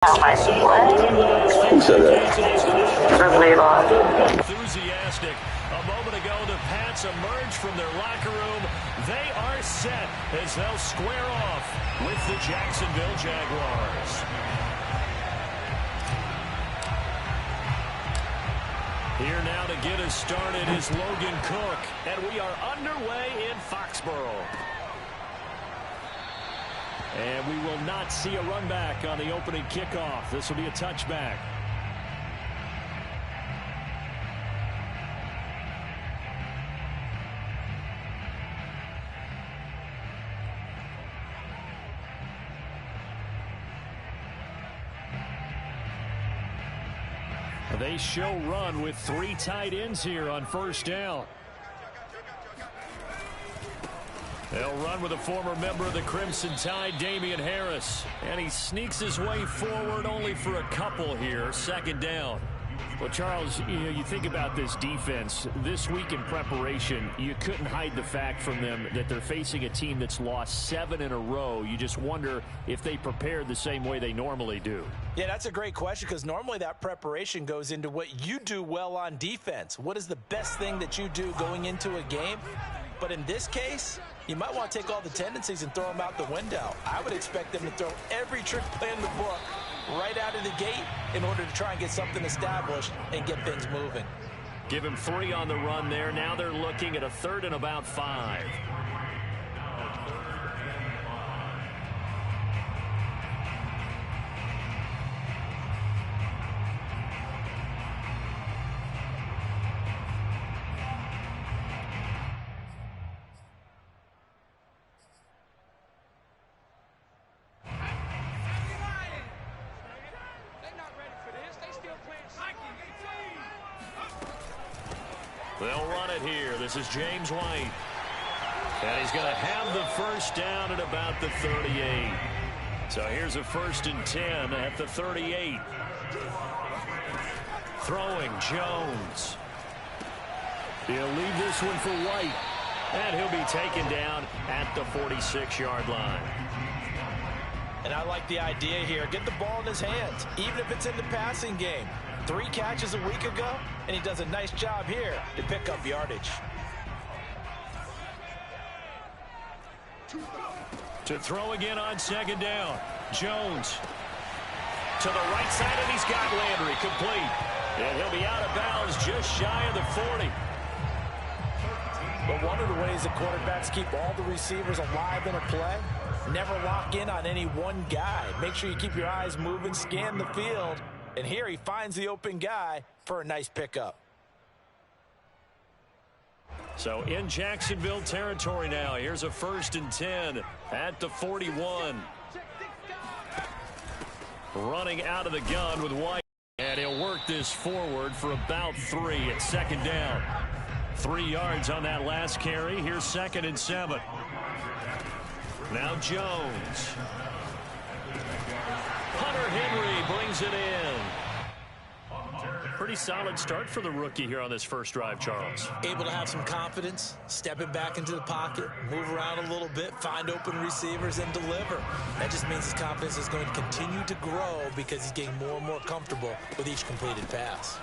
Who said that? Enthusiastic. A moment ago, the Pats emerge from their locker room. They are set as they'll square off with the Jacksonville Jaguars. Here now to get us started is Logan Cook, and we are underway in Foxborough. And we will not see a run back on the opening kickoff. This will be a touchback. They show run with 3 tight ends here on first down. They'll run with a former member of the Crimson Tide, Damian Harris. And he sneaks his way forward only for a couple here. Second down. Well, Charles, you think about this defense. This week in preparation, you couldn't hide the fact from them that they're facing a team that's lost 7 in a row. You just wonder if they prepared the same way they normally do. Yeah, that's a great question because normally that preparation goes into what you do well on defense. What is the best thing that you do going into a game? But in this case, you might want to take all the tendencies and throw them out the window. I would expect them to throw every trick play in the book right out of the gate in order to try and get something established and get things moving. Give him 3 on the run there. Now they're looking at a 3rd and about 5. They'll run it here. This is James White. And he's going to have the first down at about the 38. So here's a 1st and 10 at the 38. Throwing Jones. He'll leave this one for White. And he'll be taken down at the 46-yard line. And I like the idea here. Get the ball in his hands, even if it's in the passing game. 3 catches a week ago, and he does a nice job here to pick up yardage. To throw again on 2nd down. Jones to the right side, and he's got Landry complete. And he'll be out of bounds just shy of the 40. But one of the ways that quarterbacks keep all the receivers alive in a play, never lock in on any one guy. Make sure you keep your eyes moving, scan the field. And here he finds the open guy for a nice pickup. So in Jacksonville territory now. Here's a 1st and 10 at the 41. Running out of the gun with White. And he'll work this forward for about 3 at 2nd down. 3 yards on that last carry. Here's 2nd and 7. Now Jones. Hunter Henry brings it in. Pretty solid start for the rookie here on this first drive, Charles. Able to have some confidence, stepping back into the pocket, move around a little bit, find open receivers, and deliver. That just means his confidence is going to continue to grow because he's getting more and more comfortable with each completed pass.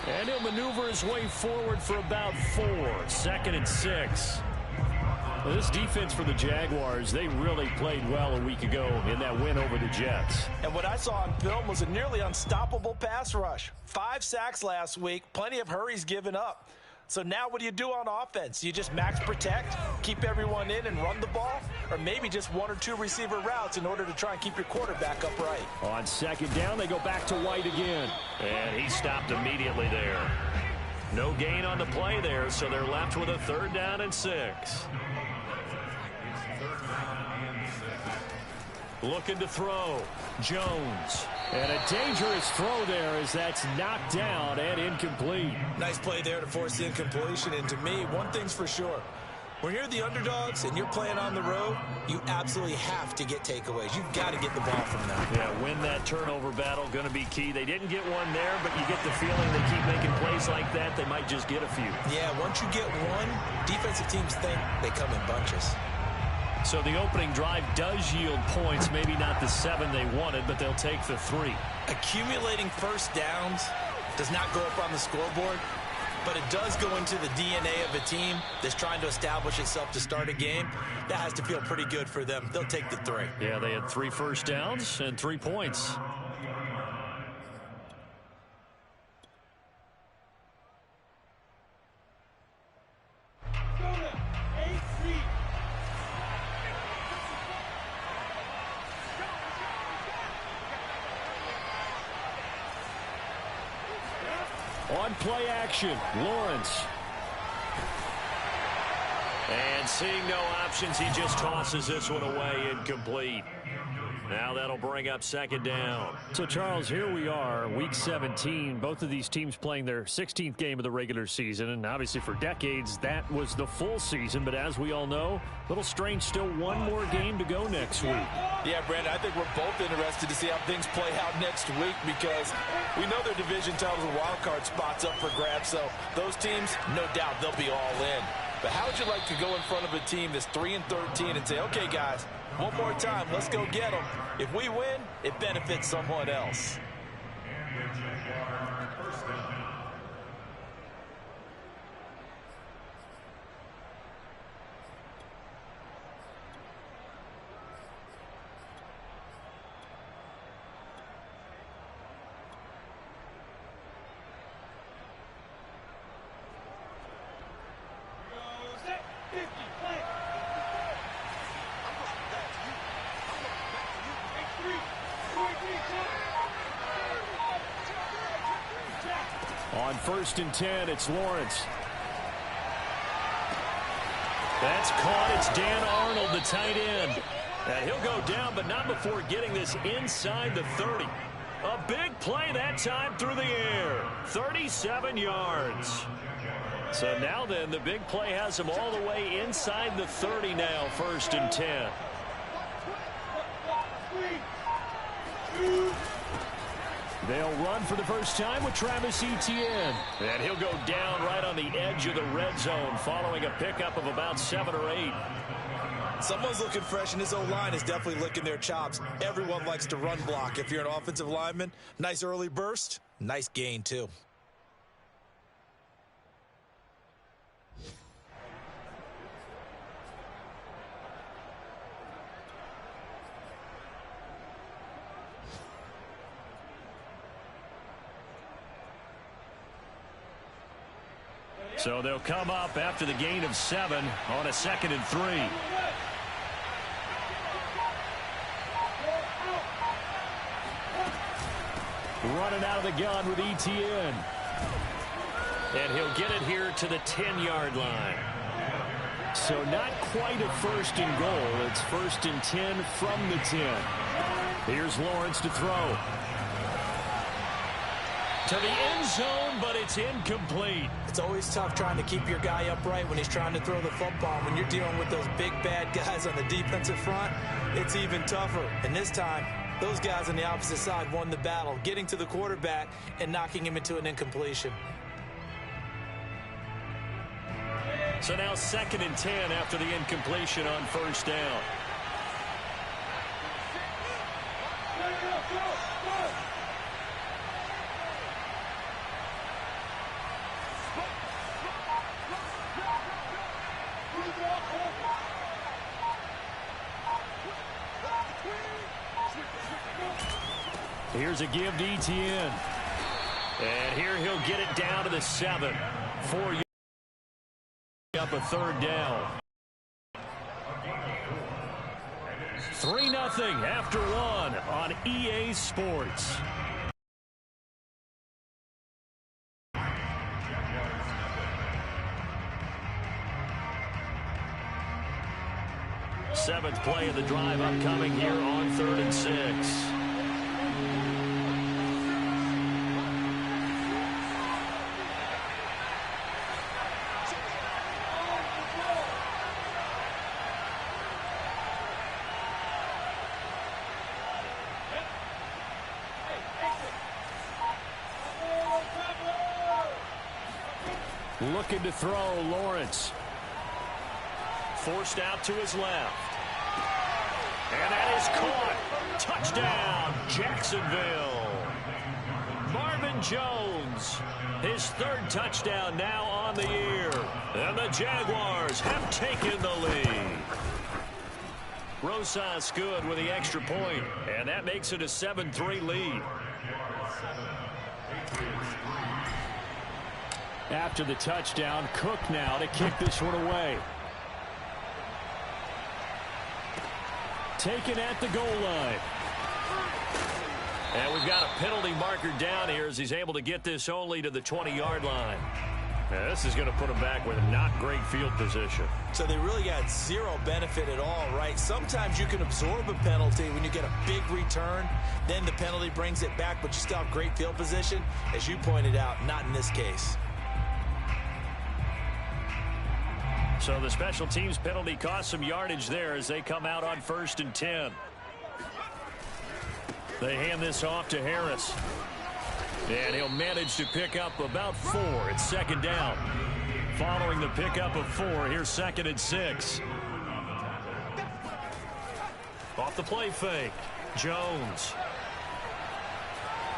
And he'll maneuver his way forward for about 4. 2nd and 6. Well, this defense for the Jaguars, they really played well a week ago in that win over the Jets. And what I saw on film was a nearly unstoppable pass rush. 5 sacks last week, plenty of hurries given up. So now what do you do on offense? You just max protect, keep everyone in and run the ball? Or maybe just 1 or 2 receiver routes in order to try and keep your quarterback upright? On 2nd down, they go back to White again. And he stopped immediately there. No gain on the play there, so they're left with a 3rd down and 6. Looking to throw. Jones. And a dangerous throw there as that's knocked down and incomplete. Nice play there to force the incompletion. And to me, one thing's for sure. When you're the underdogs and you're playing on the road, you absolutely have to get takeaways. You've got to get the ball from them. Yeah, win that turnover battle, going to be key. They didn't get one there, but you get the feeling they keep making plays like that, they might just get a few. Yeah, once you get one, defensive teams think they come in bunches. So the opening drive does yield points, maybe not the 7 they wanted, but they'll take the 3. Accumulating first downs does not go up on the scoreboard, but it does go into the DNA of a team that's trying to establish itself to start a game. That has to feel pretty good for them. They'll take the 3. Yeah, they had 3 first downs and 3 points. On play action, Lawrence. And seeing no options, he just tosses this one away, incomplete. Now that'll bring up 2nd down. So, Charles, here we are, Week 17. Both of these teams playing their 16th game of the regular season. And obviously for decades, that was the full season. But as we all know, a little strange, still one more game to go next week. Yeah, Brandon, I think we're both interested to see how things play out next week because we know their division titles and wild card spots up for grabs. So those teams, no doubt, they'll be all in. But how would you like to go in front of a team that's 3-13 and say, okay, guys, one more time, let's go get them. If we win, it benefits someone else. On 1st and 10, it's Lawrence. That's caught. It's Dan Arnold, the tight end. And he'll go down, but not before getting this inside the 30. A big play that time through the air. 37 yards. So now then, the big play has him all the way inside the 30 now, 1st and 10. They'll run for the first time with Travis Etienne. And he'll go down right on the edge of the red zone following a pickup of about 7 or 8. Someone's looking fresh, and his O-line is definitely licking their chops. Everyone likes to run block. If you're an offensive lineman, nice early burst, nice gain too. So they'll come up after the gain of 7 on a 2nd and 3. Running out of the gun with Etienne. And he'll get it here to the 10-yard line. So not quite a 1st and goal. It's 1st and 10 from the 10. Here's Lawrence to throw. To the end zone, but it's incomplete. It's always tough trying to keep your guy upright when he's trying to throw the football. When you're dealing with those big, bad guys on the defensive front, it's even tougher. And this time, those guys on the opposite side won the battle, getting to the quarterback and knocking him into an incompletion. So now 2nd and 10 after the incompletion on 1st down. Here's a give to Etienne. And here he'll get it down to the 7. 4 yards up a 3rd down. 3-0 after 1 on EA Sports. Seventh play of the drive upcoming here on 3rd and 6. Looking to throw, Lawrence. Forced out to his left. And that is caught. Touchdown, Jacksonville. Marvin Jones, his third touchdown now on the year. And the Jaguars have taken the lead. Rosas good with the extra point, and that makes it a 7-3 lead. After the touchdown, Cook now to kick this one away. Taken at the goal line. And we've got a penalty marker down here as he's able to get this only to the 20-yard line. Now, this is going to put him back with a not great field position. So they really got zero benefit at all, right? Sometimes you can absorb a penalty when you get a big return. Then the penalty brings it back, but you still have great field position. As you pointed out, not in this case. So the special teams penalty cost some yardage there as they come out on 1st and 10. They hand this off to Harris. And he'll manage to pick up about 4. It's 2nd down. Following the pickup of 4, here's 2nd and 6. Off the play fake. Jones.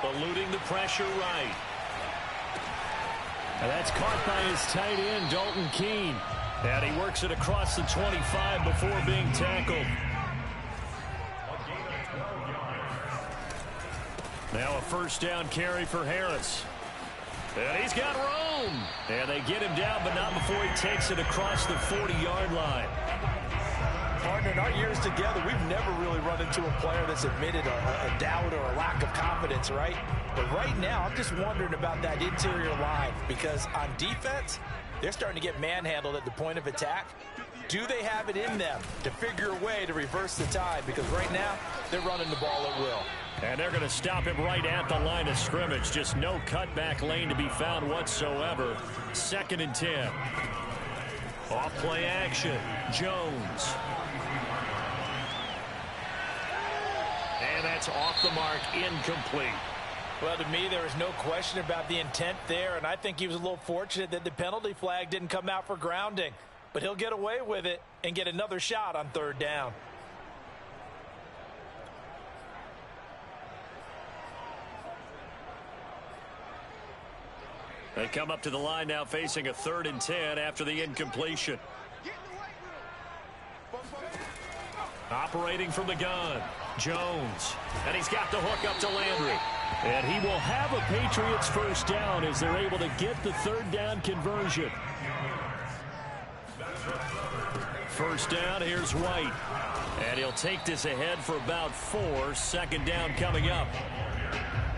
Eluding the pressure right. And that's caught by his tight end, Dalton Keene. And he works it across the 25 before being tackled. Now a 1st down carry for Harris. And he's got room. And they get him down, but not before he takes it across the 40-yard line. Partner, in our years together, we've never really run into a player that's admitted a doubt or a lack of confidence, right? But right now, I'm just wondering about that interior line because on defense, they're starting to get manhandled at the point of attack. Do they have it in them to figure a way to reverse the tide? Because right now, they're running the ball at will. And they're going to stop him right at the line of scrimmage. Just no cutback lane to be found whatsoever. 2nd and 10. Off play action. Jones. And that's off the mark, incomplete. Well, to me, there is no question about the intent there, and I think he was a little fortunate that the penalty flag didn't come out for grounding. But he'll get away with it and get another shot on 3rd down. They come up to the line now facing a 3rd and 10 after the incompletion. Operating from the gun, Jones. And he's got the hook up to Landry. And he will have a Patriots 1st down as they're able to get the 3rd down conversion. 1st down, here's White. And he'll take this ahead for about 4. 2nd down coming up.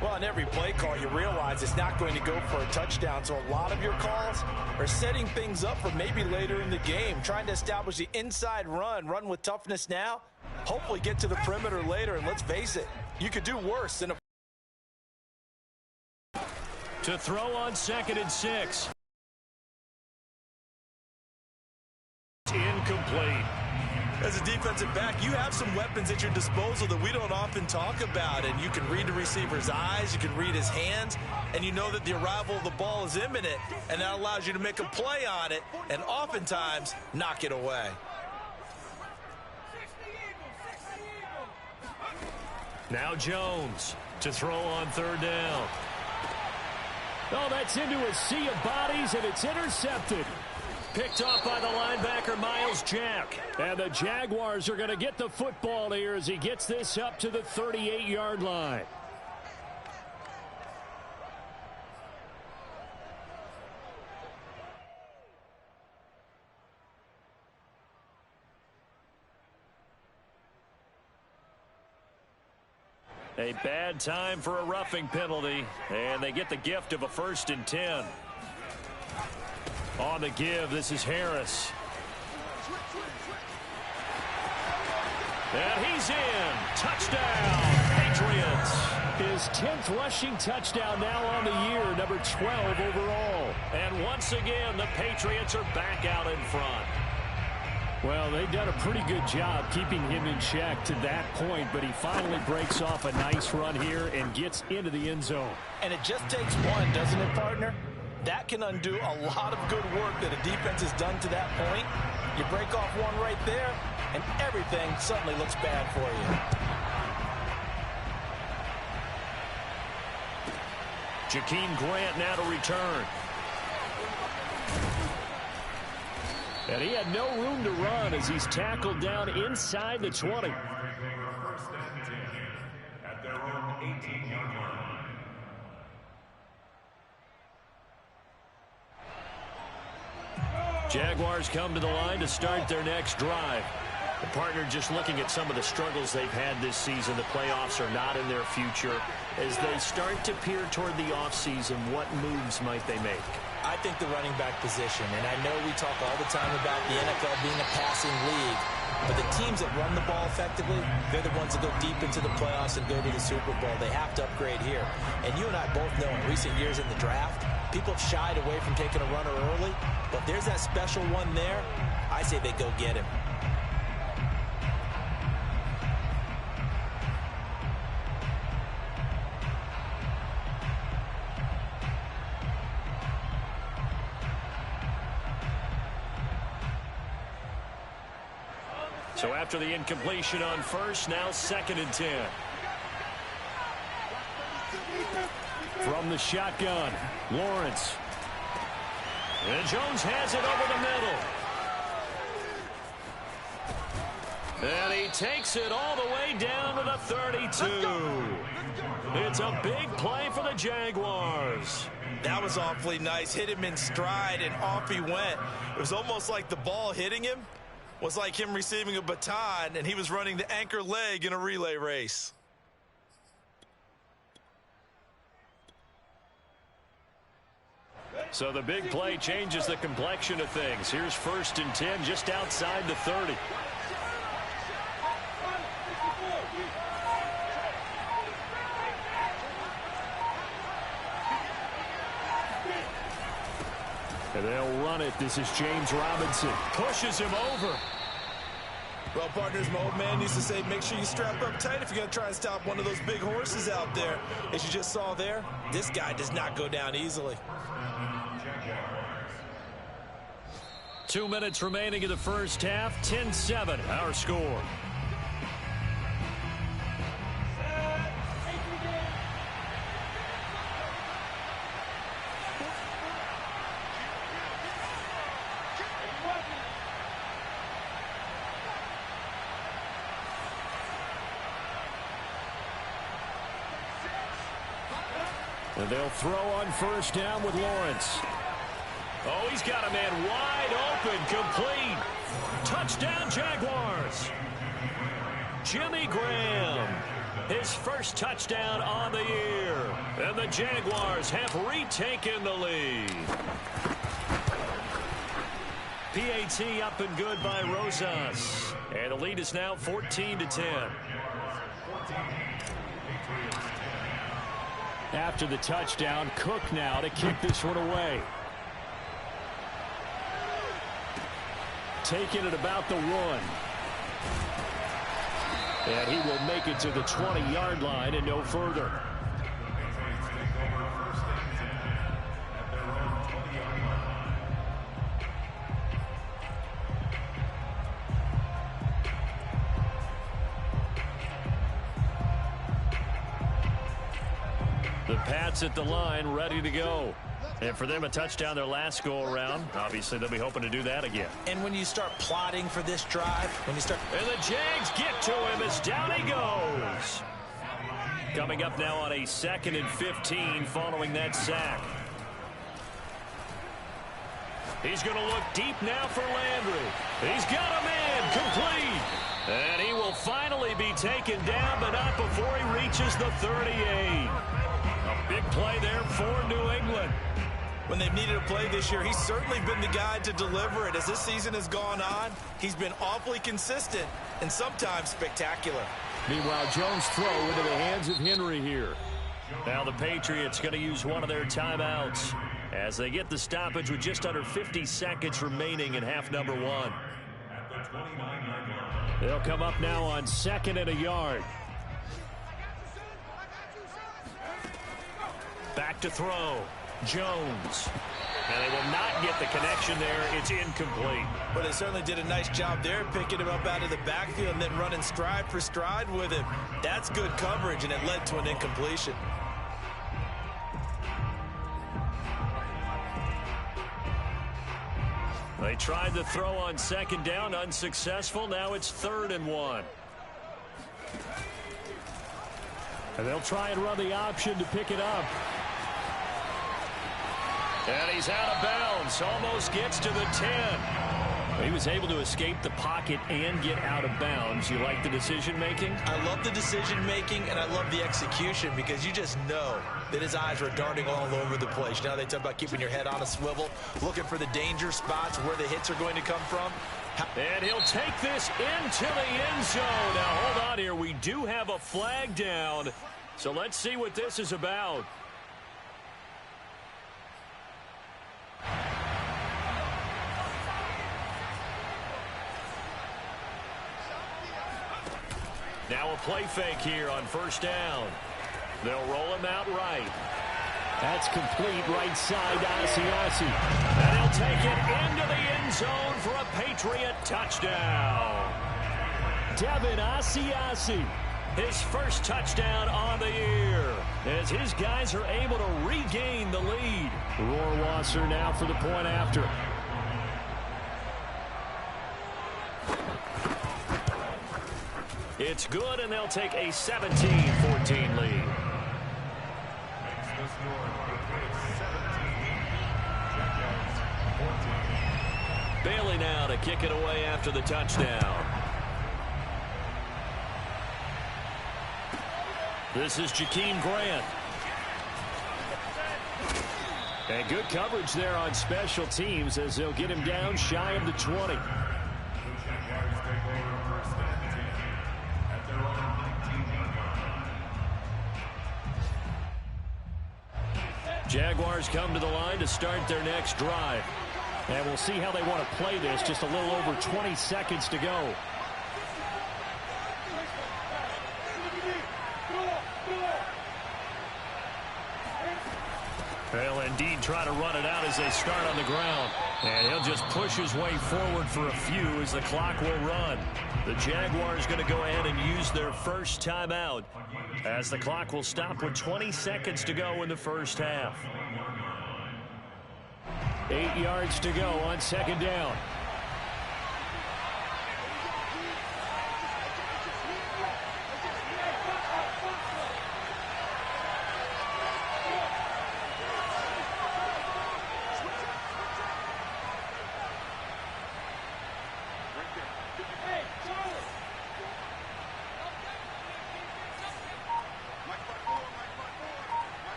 Well, on every play call, you realize it's not going to go for a touchdown. So a lot of your calls are setting things up for maybe later in the game, trying to establish the inside run with toughness now, hopefully get to the perimeter later. And let's face it, you could do worse than a... To throw on 2nd and 6. Incomplete. As a defensive back, you have some weapons at your disposal that we don't often talk about. And you can read the receiver's eyes, you can read his hands, and you know that the arrival of the ball is imminent. And that allows you to make a play on it and oftentimes knock it away. Now Jones to throw on 3rd down. Oh, that's into a sea of bodies, and it's intercepted. Picked off by the linebacker, Miles Jack. And the Jaguars are going to get the football here as he gets this up to the 38-yard line. A bad time for a roughing penalty, and they get the gift of a 1st and 10. On the give, this is Harris. And he's in. Touchdown, Patriots. His 10th rushing touchdown now on the year, number 12 overall. And once again, the Patriots are back out in front. Well, they've done a pretty good job keeping him in check to that point, but he finally breaks off a nice run here and gets into the end zone. And it just takes one, doesn't it, partner? That can undo a lot of good work that a defense has done to that point. You break off one right there, and everything suddenly looks bad for you. Jakeem Grant now to return. And he had no room to run as he's tackled down inside the 20. At their own 18-yard line. Jaguars come to the line to start their next drive. The partner just looking at some of the struggles they've had this season. The playoffs are not in their future. As they start to peer toward the offseason, what moves might they make? I think the running back position, and I know we talk all the time about the NFL being a passing league, but the teams that run the ball effectively, they're the ones that go deep into the playoffs and go to the Super Bowl. They have to upgrade here. And you and I both know in recent years in the draft, people have shied away from taking a runner early, but if there's that special one there, I say they go get him. So after the incompletion on first, now 2nd and 10. From the shotgun, Lawrence. And Jones has it over the middle. And he takes it all the way down to the 32. It's a big play for the Jaguars. That was awfully nice. Hit him in stride, and off he went. It was almost like the ball hitting him was like him receiving a baton, and he was running the anchor leg in a relay race. So the big play changes the complexion of things. Here's 1st and 10 just outside the 30. And they'll run it. This is James Robinson. Pushes him over. Well, partners, my old man used to say, make sure you strap up tight if you're going to try and stop one of those big horses out there. As you just saw there, this guy does not go down easily. 2 minutes remaining in the first half. 10-7, our score. And they'll throw on first down with Lawrence. Oh, he's got a man wide open, complete. Touchdown, Jaguars. Jimmy Graham, his first touchdown on the year. And the Jaguars have retaken the lead. PAT up and good by Rosas. And the lead is now 14-10. After the touchdown, Cook now to kick this one away. Taking it about the 1. And he will make it to the 20-yard line and no further. The Pats at the line, ready to go. And for them, a touchdown their last go-around. Obviously, they'll be hoping to do that again. And when you start plotting for this drive, when you start... And the Jags get to him as down he goes. Coming up now on a 2nd and 15 following that sack. He's going to look deep now for Landry. He's got a man complete. And he will finally be taken down, but not before he reaches the 38. A big play there for New England. When they've needed a play this year, he's certainly been the guy to deliver it. As this season has gone on, he's been awfully consistent and sometimes spectacular. Meanwhile, Jones' throw into the hands of Henry here. Now the Patriots going to use one of their timeouts as they get the stoppage with just under 50 seconds remaining in half number 1. They'll come up now on 2nd and a yard. Back to throw. Jones. And they will not get the connection there. It's incomplete. But they certainly did a nice job there, picking him up out of the backfield and then running stride for stride with him. That's good coverage, and it led to an incompletion. They tried to throw on second down, unsuccessful. Now it's 3rd and 1. And they'll try and run the option to pick it up. And he's out of bounds. Almost gets to the 10. He was able to escape the pocket and get out of bounds. You like the decision-making? I love the decision-making, and I love the execution because you just know that his eyes were darting all over the place. You know, they talk about keeping your head on a swivel, looking for the danger spots where the hits are going to come from. And he'll take this into the end zone. Now, hold on here. We do have a flag down. So let's see what this is about. Now a play fake here on 1st down. They'll roll him out right. That's complete right side to Asiasi. And he'll take it into the end zone for a Patriot touchdown. Devin Asiasi. His first touchdown on the year as his guys are able to regain the lead. Rohrwasser now for the point after. It's good, and they'll take a 17-14 lead. Bailey now to kick it away after the touchdown. This is Jakeem Grant. And good coverage there on special teams as they'll get him down shy of the 20. Jaguars come to the line to start their next drive. And we'll see how they want to play this. Just a little over 20 seconds to go. They'll indeed try to run it out as they start on the ground. And he'll just push his way forward for a few as the clock will run. The Jaguars going to go ahead and use their first timeout as the clock will stop with 20 seconds to go in the first half. 8 yards to go on 2nd down.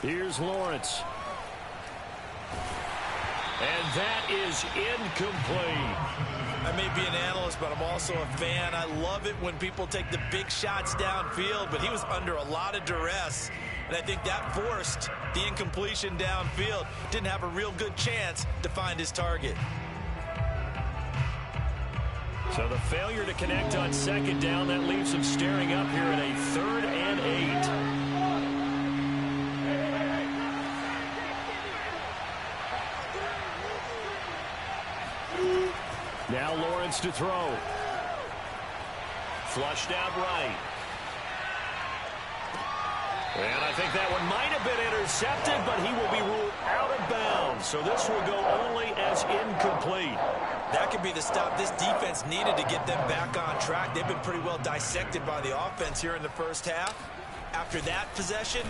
Here's Lawrence. And that is incomplete. I may be an analyst, but I'm also a fan. I love it when people take the big shots downfield, but he was under a lot of duress, and I think that forced the incompletion downfield. Didn't have a real good chance to find his target. So the failure to connect on 2nd down, that leaves him staring up here at a 3rd and 8. Now Lawrence to throw. Flushed out right. And I think that one might have been intercepted, but he will be ruled out of bounds. So this will go only as incomplete. That could be the stop this defense needed to get them back on track. They've been pretty well dissected by the offense here in the first half. After that possession,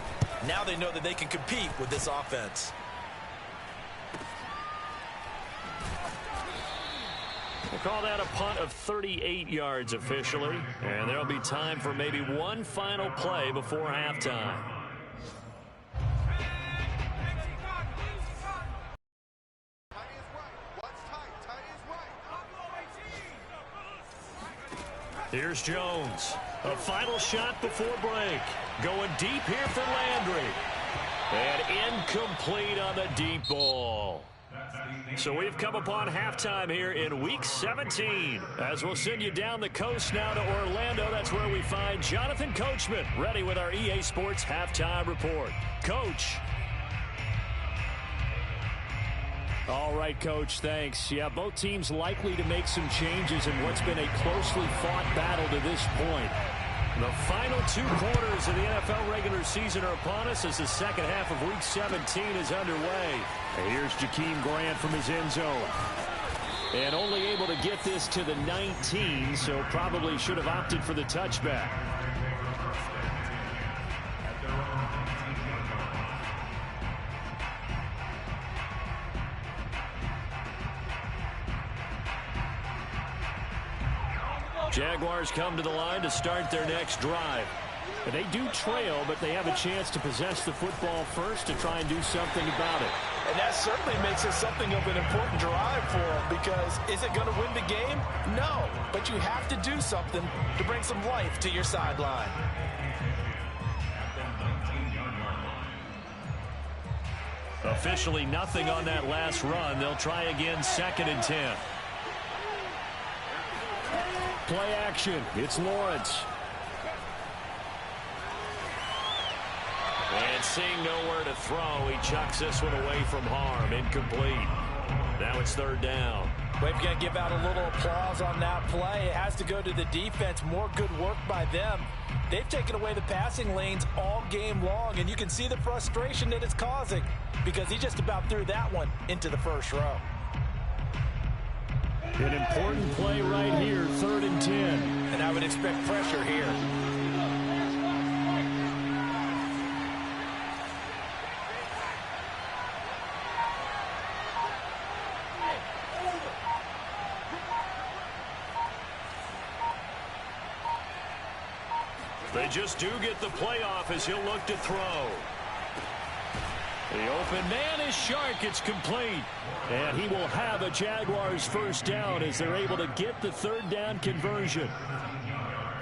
now they know that they can compete with this offense. We'll call that a punt of 38 yards officially. And there'll be time for maybe one final play before halftime. Here's Jones. A final shot before break. Going deep here for Landry. And incomplete on the deep ball. So we've come upon halftime here in Week 17. As we'll send you down the coast now to Orlando. That's where we find Jonathan Coachman ready with our EA Sports Halftime Report. Coach. All right, Coach, thanks. Yeah, both teams likely to make some changes in what's been a closely fought battle to this point. The final 2 quarters of the NFL regular season are upon us as the second half of Week 17 is underway. And here's Jakeem Grant from his end zone. And only able to get this to the 19, so probably should have opted for the touchback. Jaguars come to the line to start their next drive. And they do trail, but they have a chance to possess the football first to try and do something about it. And that certainly makes it something of an important drive for them, because is it going to win the game? No, but you have to do something to bring some life to your sideline. Officially nothing on that last run. They'll try again 2nd and 10. Play action. It's Lawrence. And seeing nowhere to throw, he chucks this one away from harm. Incomplete. Now it's 3rd down. Well, if you're going to give out a little applause on that play, it has to go to the defense. More good work by them. They've taken away the passing lanes all game long, and you can see the frustration that it's causing because he just about threw that one into the first row. An important play right here, 3rd and 10. And I would expect pressure here. They just do get the playoff as he'll look to throw. The open man is Shark. It's complete. And he will have a Jaguars first down as they're able to get the 3rd down conversion.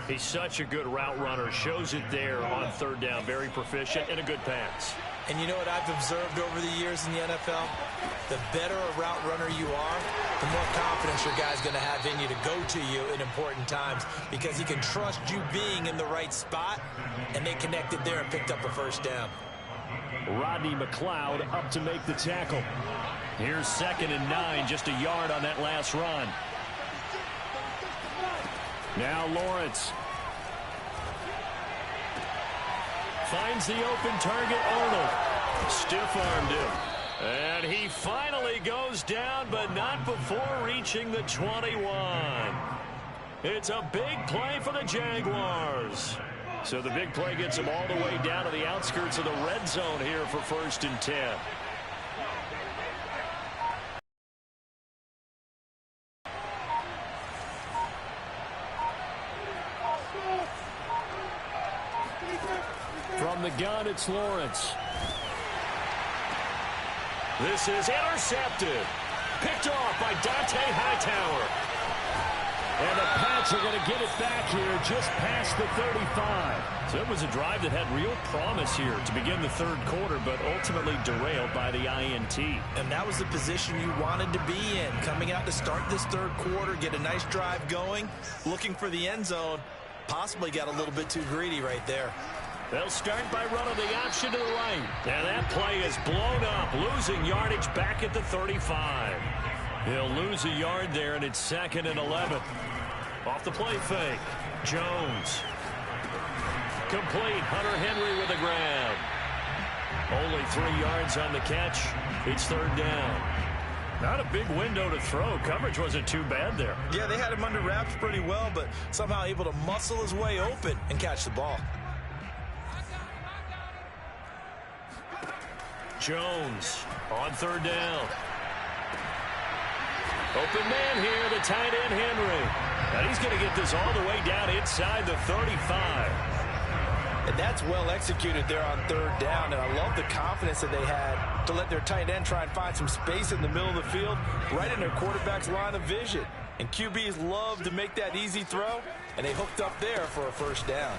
He's such a good route runner. Shows it there on 3rd down. Very proficient and a good pass. And you know what I've observed over the years in the NFL? The better a route runner you are, the more confidence your guy's going to have in you to go to you in important times because he can trust you being in the right spot, and they connected there and picked up a first down. Rodney McLeod up to make the tackle. Here's 2nd and 9, just a yard on that last run. Now Lawrence. Finds the open target, Arnold. Stiff-armed him. And he finally goes down, but not before reaching the 21. It's a big play for the Jaguars. So the big play gets him all the way down to the outskirts of the red zone here for 1st and 10. From the gun, it's Lawrence. This is intercepted. Picked off by Dante Hightower. And the Pats are going to get it back here just past the 35. So it was a drive that had real promise here to begin the 3rd quarter, but ultimately derailed by the INT. And that was the position you wanted to be in. Coming out to start this 3rd quarter, get a nice drive going, looking for the end zone. Possibly got a little bit too greedy right there. They'll start by running the option to the right. And that play is blown up, losing yardage back at the 35. He'll lose a yard there, and it's 2nd and 11. Off the play fake. Jones. Complete. Hunter Henry with a grab. Only 3 yards on the catch. It's 3rd down. Not a big window to throw. Coverage wasn't too bad there. Yeah, they had him under wraps pretty well, but somehow able to muscle his way open and catch the ball. Jones on 3rd down. Open man here, the tight end Henry. And he's going to get this all the way down inside the 35. And that's well executed there on 3rd down. And I love the confidence that they had to let their tight end try and find some space in the middle of the field, right in their quarterback's line of vision. And QBs love to make that easy throw, and they hooked up there for a first down.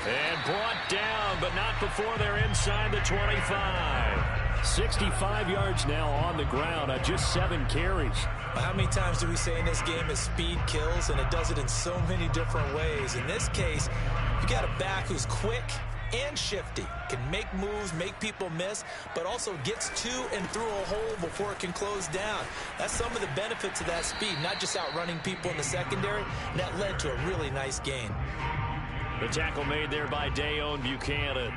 And brought down, but not before they're inside the 25. 65 yards now on the ground on just 7 carries. How many times do we say in this game is speed kills, and it does it in so many different ways. In this case, you got a back who's quick and shifty. Can make moves, make people miss, but also gets to and through a hole before it can close down. That's some of the benefits of that speed, not just outrunning people in the secondary, and that led to a really nice gain. The tackle made there by Dayon Buchanan.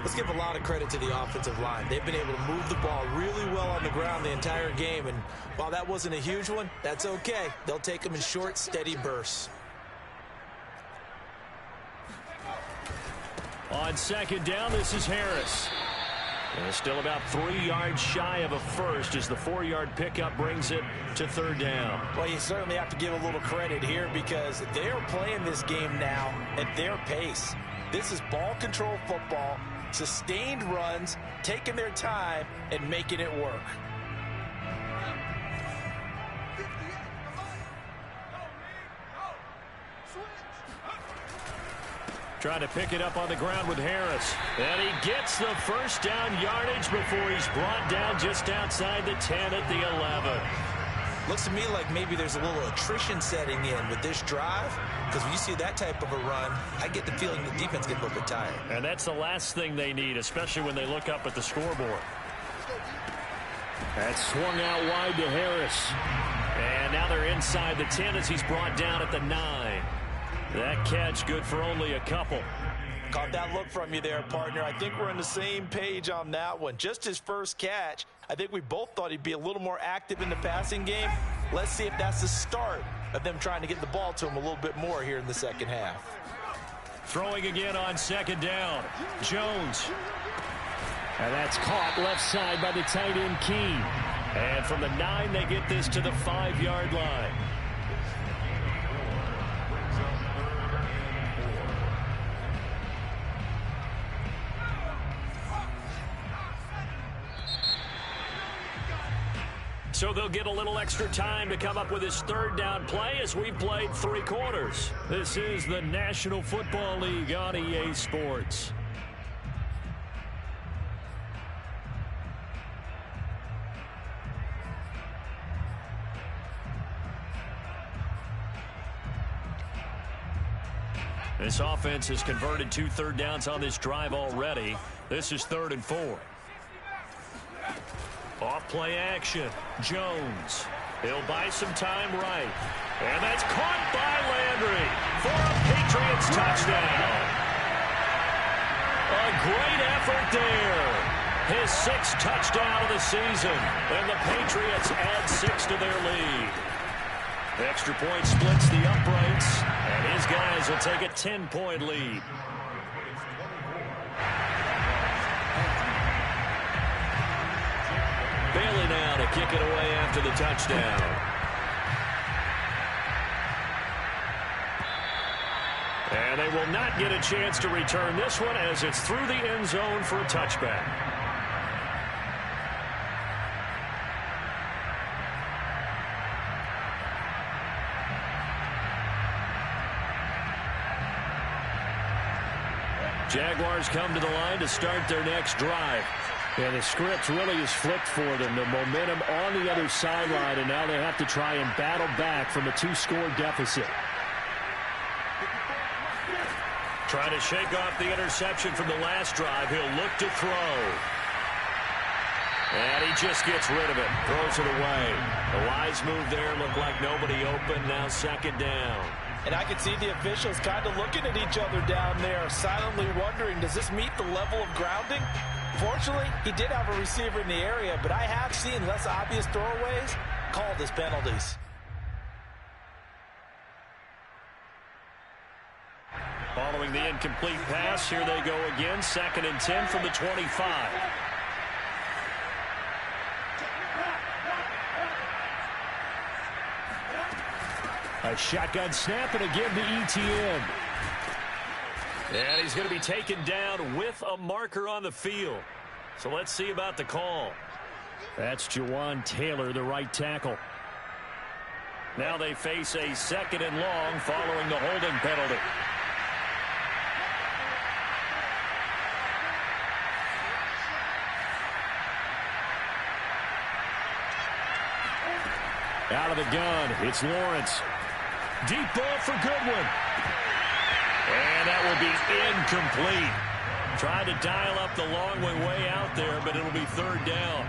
Let's give a lot of credit to the offensive line. They've been able to move the ball really well on the ground the entire game, and while that wasn't a huge one, that's okay. They'll take them in short, steady bursts. On second down, this is Harris. And still about 3 yards shy of a first as the 4-yard pickup brings it to third down. Well, you certainly have to give a little credit here because they are playing this game now at their pace. This is ball control football, sustained runs, taking their time, and making it work. Trying to pick it up on the ground with Harris. And he gets the first down yardage before he's brought down just outside the 10 at the 11. Looks to me like maybe there's a little attrition setting in with this drive, because when you see that type of a run, I get the feeling the defense gets a little bit tired. And that's the last thing they need, especially when they look up at the scoreboard. That's swung out wide to Harris. And now they're inside the 10 as he's brought down at the 9. That catch good for only a couple. Caught that look from you there, partner. I think we're on the same page on that one. Just his first catch, I think we both thought he'd be a little more active in the passing game. Let's see if that's the start of them trying to get the ball to him a little bit more here in the second half. Throwing again on second down. Jones. And that's caught left side by the tight end Keene. And from the 9, they get this to the 5-yard line. So they'll get a little extra time to come up with his third down play as we've played 3 quarters. This is the National Football League on EA Sports. This offense has converted 2 third downs on this drive already. This is 3rd and 4. Off play action. Jones. He'll buy some time right. And that's caught by Landry for a Patriots touchdown. A great effort there. His 6th touchdown of the season. And the Patriots add 6 to their lead. The extra point splits the uprights. And his guys will take a 10-point lead. Bailey now to kick it away after the touchdown. And they will not get a chance to return this one as it's through the end zone for a touchback. Jaguars come to the line to start their next drive. Yeah, the script really is flipped for them. The momentum on the other sideline, and now they have to try and battle back from a 2-score deficit. Trying to shake off the interception from the last drive. He'll look to throw. And he just gets rid of it. Throws it away. The wise move there. Looked like nobody open. Now 2nd down. And I can see the officials kind of looking at each other down there, silently wondering, does this meet the level of grounding? Fortunately, he did have a receiver in the area, but I have seen less obvious throwaways called as penalties. Following the incomplete pass, here they go again. 2nd and 10 from the 25. A shotgun snap, and again to ETN. And he's going to be taken down with a marker on the field. So let's see about the call. That's Jawan Taylor, the right tackle. Now they face a 2nd and long following the holding penalty. Out of the gun, it's Lawrence. Deep ball for Goodwin. And that will be incomplete. Trying to dial up the long way out there, but it'll be third down.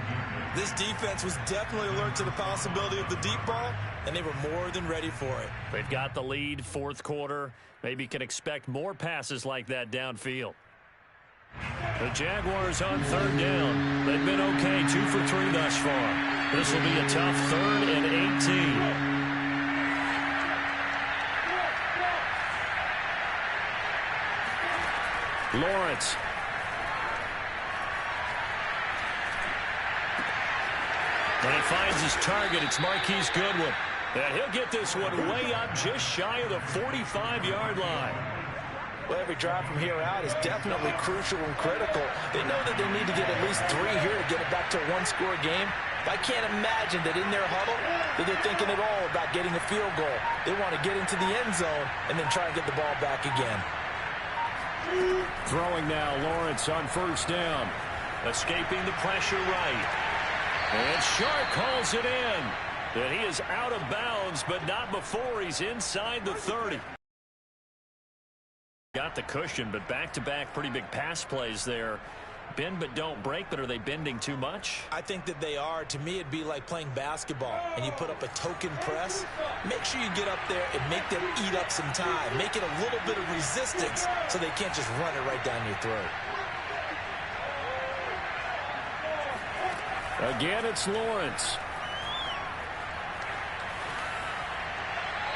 This defense was definitely alert to the possibility of the deep ball, and they were more than ready for it. They've got the lead, fourth quarter. Maybe can expect more passes like that downfield. The Jaguars on third down. They've been okay, 2 for 3 thus far. This will be a tough 3rd and 18. Lawrence. And he finds his target. It's Marquise Goodwin. And he'll get this one way up just shy of the 45-yard line. Well, every drive from here out is definitely crucial and critical. They know that they need to get at least 3 here to get it back to a one-score game. I can't imagine that in their huddle that they're thinking at all about getting a field goal. They want to get into the end zone and then try and get the ball back again. Throwing now, Lawrence on first down. Escaping the pressure right. And Shark calls it in. And he is out of bounds, but not before he's inside the 30. Got the cushion, but back-to-back pretty big pass plays there. Bend but don't break, but are they bending too much? I think that they are. To me, it'd be like playing basketball, and you put up a token press. Make sure you get up there and make them eat up some time. Make it a little bit of resistance so they can't just run it right down your throat. Again, it's Lawrence.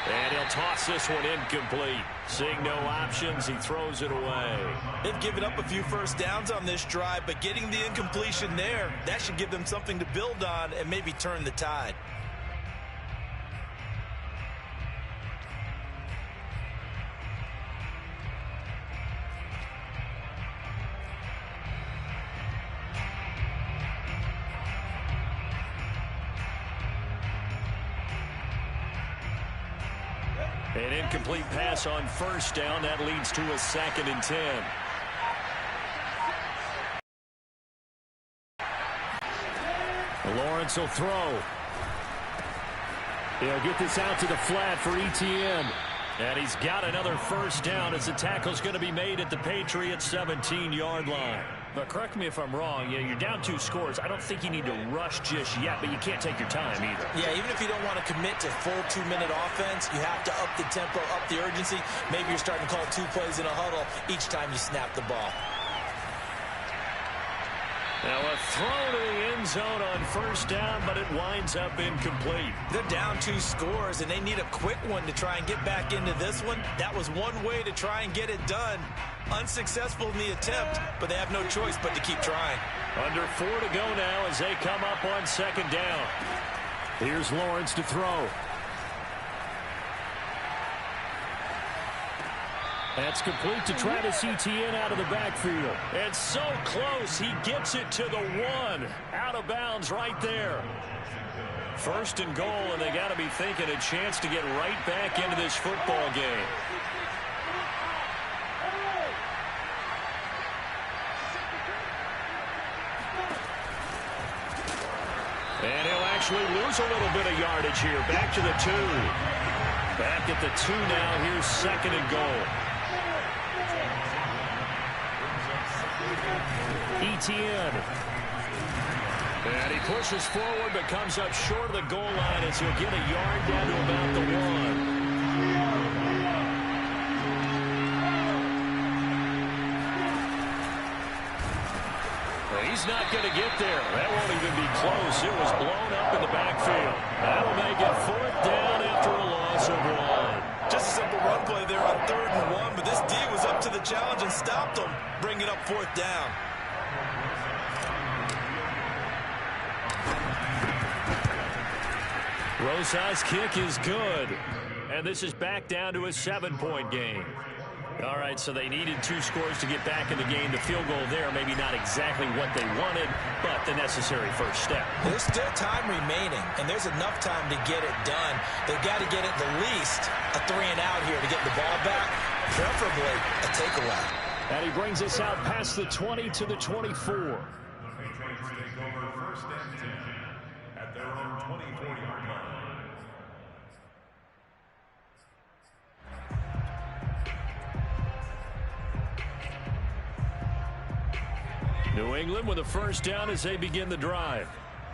And he'll toss this one incomplete. Seeing no options, he throws it away. They've given up a few first downs on this drive, but getting the incompletion there, that should give them something to build on and maybe turn the tide. An incomplete pass on first down. That leads to a 2nd and 10. Lawrence will throw. He'll get this out to the flat for Etienne. And he's got another first down as the tackle's going to be made at the Patriots' 17-yard line. But correct me if I'm wrong, you're down 2 scores. I don't think you need to rush just yet, but you can't take your time either. Yeah, even if you don't want to commit to full 2-minute offense, you have to up the tempo, up the urgency. Maybe you're starting to call 2 plays in a huddle each time you snap the ball. Now a throw to the end zone on first down, but it winds up incomplete. They're down 2 scores, and they need a quick one to try and get back into this one. That was one way to try and get it done. Unsuccessful in the attempt, but they have no choice but to keep trying. Under 4 to go now as they come up on 2nd down. Here's Lawrence to throw. That's complete to Travis Etienne out of the backfield. And so close, he gets it to the 1. Out of bounds right there. 1st and goal, and they got to be thinking a chance to get right back into this football game. And he'll actually lose a little bit of yardage here. Back to the 2. Back at the 2 now. Here's 2nd and goal. Etienne. And he pushes forward but comes up short of the goal line as he'll get a yard down to about the 1. He's not going to get there. That won't even be close. It was blown up in the backfield. That'll make it 4th down after a loss of 1. Just a simple run play there on 3rd and 1, but this D was up to the challenge and stopped them, bringing up 4th down. Rosa's kick is good. And this is back down to a 7-point game. All right, so they needed 2 scores to get back in the game. The field goal there, maybe not exactly what they wanted, but the necessary first step. There's still time remaining, and there's enough time to get it done. They've got to get at the least a 3 and out here to get the ball back, preferably a takeaway. And he brings us out past the 20 to the 24. The Patriots take over 1st and 10 at their own 24-yard line. New England with a first down as they begin the drive.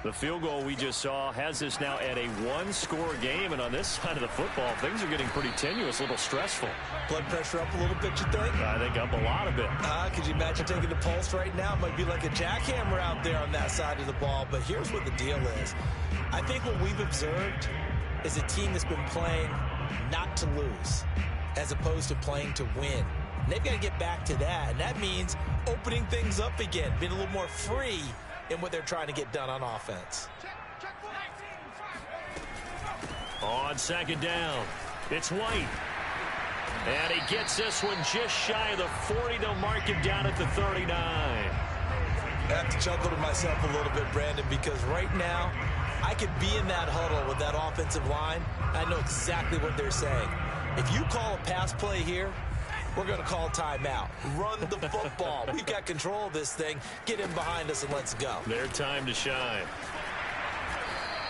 The field goal we just saw has us now at a one-score game, and on this side of the football, things are getting pretty tenuous, a little stressful. Blood pressure up a little bit, you think? I think up a lot of it. Could you imagine taking the pulse right now? It might be like a jackhammer out there on that side of the ball, but here's what the deal is. I think what we've observed is a team that's been playing not to lose as opposed to playing to win. And they've got to get back to that, and that means opening things up again, being a little more free in what they're trying to get done on offense. On second down, it's White. And he gets this one just shy of the 40. They'll mark him down at the 39. I have to chuckle to myself a little bit, Brandon, because right now I could be in that huddle with that offensive line. I know exactly what they're saying. If you call a pass play here, we're going to call timeout. Run the football. We've got control of this thing. Get in behind us and let's go. Their time to shine.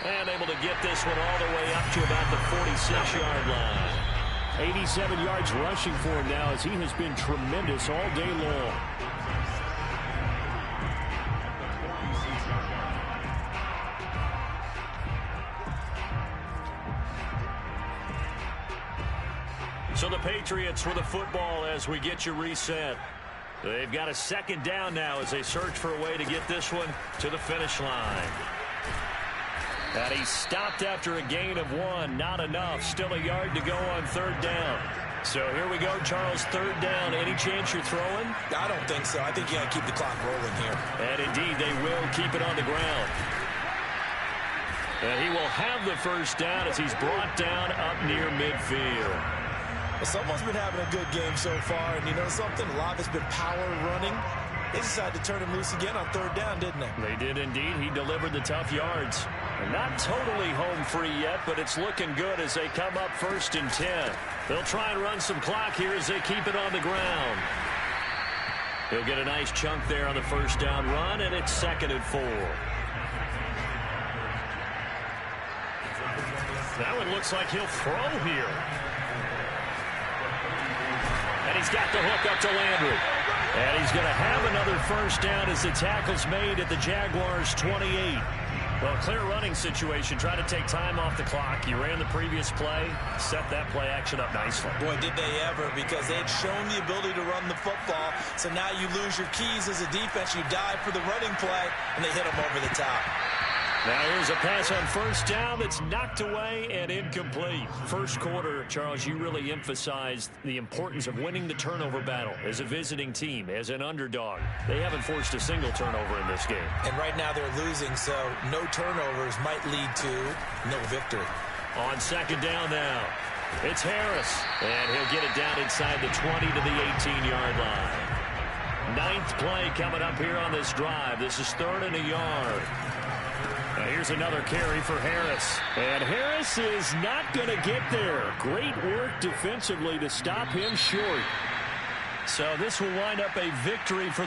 And able to get this one all the way up to about the 46-yard line. 87 yards rushing for him now as he has been tremendous all day long. So the Patriots with the football as we get you reset. They've got a second down now as they search for a way to get this one to the finish line. And he stopped after a gain of 1. Not enough. Still a yard to go on third down. So here we go, Charles. Third down. Any chance you're throwing? I don't think so. I think you got to keep the clock rolling here. And indeed, they will keep it on the ground. And he will have the first down as he's brought down up near midfield. Well, someone's been having a good game so far, and you know something? A lot of it's been power running. They decided to turn him loose again on third down, didn't they? They did indeed. He delivered the tough yards. And not totally home free yet, but it's looking good as they come up 1st and 10. They'll try and run some clock here as they keep it on the ground. He'll get a nice chunk there on the first down run, and it's 2nd and 4. That one looks like he'll throw here. And he's got the hook up to Landry. And he's going to have another first down as the tackle's made at the Jaguars' 28. Well, clear running situation. Try to take time off the clock. You ran the previous play, set that play action up nicely. Boy, did they ever, because they had shown the ability to run the football. So now you lose your keys as a defense. You dive for the running play, and they hit them over the top. Now here's a pass on first down that's knocked away and incomplete. First quarter, Charles, you really emphasized the importance of winning the turnover battle as a visiting team, as an underdog. They haven't forced a single turnover in this game. And right now they're losing, so no turnovers might lead to no victory. On second down now, it's Harris. And he'll get it down inside the 20 to the 18-yard line. 9th play coming up here on this drive. This is 3rd and a yard. Now here's another carry for Harris. And Harris is not going to get there. Great work defensively to stop him short. So this will wind up a victory for